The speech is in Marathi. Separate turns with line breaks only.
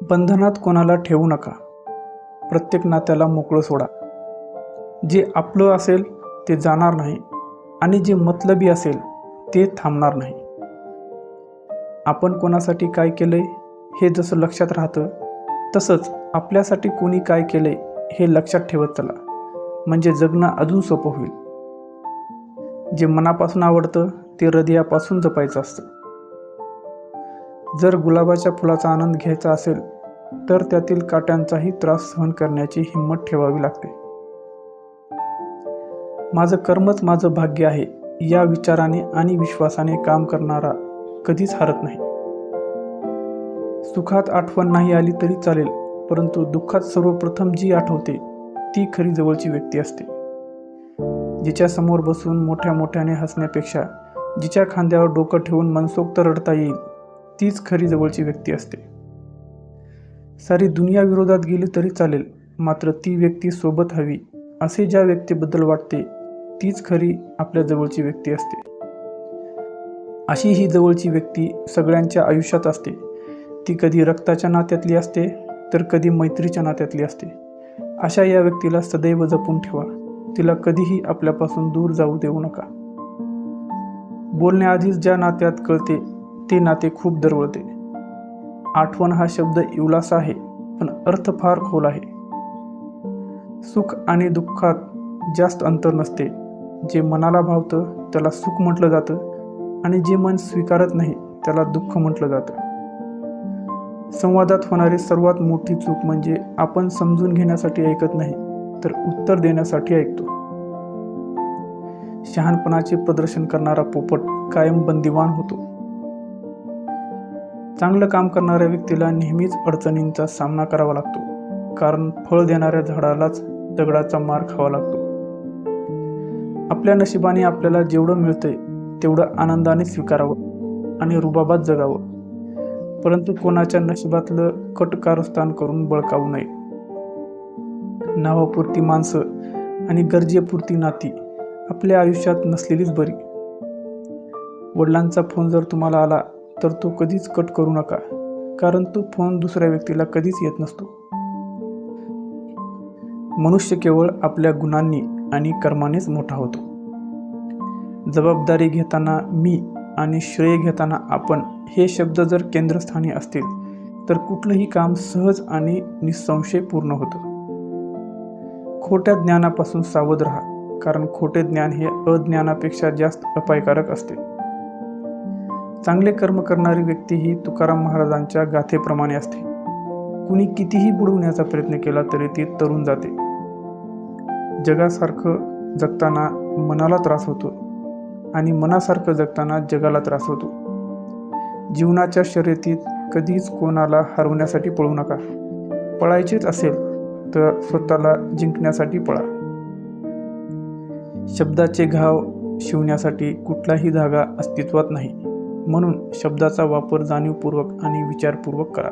बंधनात कोणाला ठेवू नका. प्रत्येक नात्याला मोकळं सोडा. जे आपलं असेल ते जाणार नाही आणि जे मतलबी असेल ते थांबणार नाही. आपण कोणासाठी काय केलंय हे जसं लक्षात राहतं, तसंच आपल्यासाठी कोणी काय केलंय हे लक्षात ठेवत चला, म्हणजे जगणं अजून सोपं होईल. जे मनापासून आवडतं ते हृदयापासून जपायचं असतं. जर गुलाबाच्या फुलाचा आनंद घ्यायचा असेल तर त्यातील काट्यांचाही त्रास सहन करण्याची हिंमत ठेवावी लागते. माझं कर्मच माझं भाग्य आहे या विचाराने आणि विश्वासाने काम करणारा कधीच हरत नाही. सुखात आठवण नाही आली तरी चालेल, परंतु दुःखात सर्वप्रथम जी आठवते ती खरी जवळची व्यक्ती असते. जिच्या समोर बसून मोठ्या मोठ्याने हसण्यापेक्षा जिच्या खांद्यावर डोकं ठेवून मनसोक्त रडता येईल तीच खरी जवळची व्यक्ती असते. सारी दुनिया विरोधात गेली तरी चालेल, मात्र ती व्यक्ती सोबत हवी असे ज्या व्यक्तीबद्दल वाटते तीच खरी आपल्या जवळची व्यक्ती असते. अशी ही जवळची व्यक्ती सगळ्यांच्या आयुष्यात असते. ती कधी रक्ताच्या नात्यातली असते तर कधी मैत्रीच्या नात्यातली असते. अशा या व्यक्तीला सदैव जपून ठेवा. तिला कधीही आपल्यापासून दूर जाऊ देऊ नका. बोलण्याआधीच ज्या नात्यात कळते ते नाते खूप दरवळते. आठवण हा शब्द इवलासा आहे, पण अर्थ फार खोल आहे. सुख आणि दुःखात जास्त अंतर नसते. जे मनाला भावतं त्याला सुख म्हटलं जातं आणि जे मन स्वीकारत नाही त्याला दुःख म्हटलं जातं. संवादात होणारी सर्वात मोठी चूक म्हणजे आपण समजून घेण्यासाठी ऐकत नाही तर उत्तर देण्यासाठी ऐकतो. शहाणपणाचे प्रदर्शन करणारा पोपट कायम बंदिवान होतो. चांगलं काम करणाऱ्या व्यक्तीला नेहमीच अडचणींचा सामना करावा लागतो, कारण फळ देणाऱ्या झाडालाच दगडाचा मार खावा लागतो. आपल्या नशिबाने आपल्याला जेवढं मिळतंय तेवढं आनंदाने स्वीकारावं आणि रुबाबात जगावं, परंतु कोणाच्या नशिबातलं कट कारस्थान करून बळकावू नये. नावापुरती माणसं आणि गरजेपुरती नाती आपल्या आयुष्यात नसलेलीच बरी. वडिलांचा फोन जर तुम्हाला आला तर तो कधीच कट करू नका, कारण तो फोन दुसऱ्या व्यक्तीला कधीच येत नसतो. मनुष्य केवळ आपल्या गुणांनी आणि कर्मानेच मोठा होतो. जबाबदारी घेताना मी आणि श्रेय घेताना आपण हे शब्द जर केंद्रस्थानी असतील तर कुठलंही काम सहज आणि निसंशय पूर्ण होतं. खोट्या ज्ञानापासून सावध राहा, कारण खोटे ज्ञान हे अज्ञानापेक्षा जास्त अपायकारक असते. चांगले कर्म करणारी व्यक्ती ही तुकाराम महाराजांच्या गाथेप्रमाणे असते. कुणी कितीही बुडवण्याचा प्रयत्न केला तरी ती तरून जाते. जगासारखं जगताना मनाला त्रास होतो आणि मनासारखं जगताना जगाला त्रास होतो. जीवनाच्या शर्यतीत कधीच कोणाला हरवण्यासाठी पळू नका. पळायचेच असेल तर स्वतःला जिंकण्यासाठी पळा. शब्दाचे घाव शिवण्यासाठी कुठलाही धागा अस्तित्वात नाही, म्हणून शब्दाचा वापर जाणीवपूर्वक आणि विचारपूर्वक करा.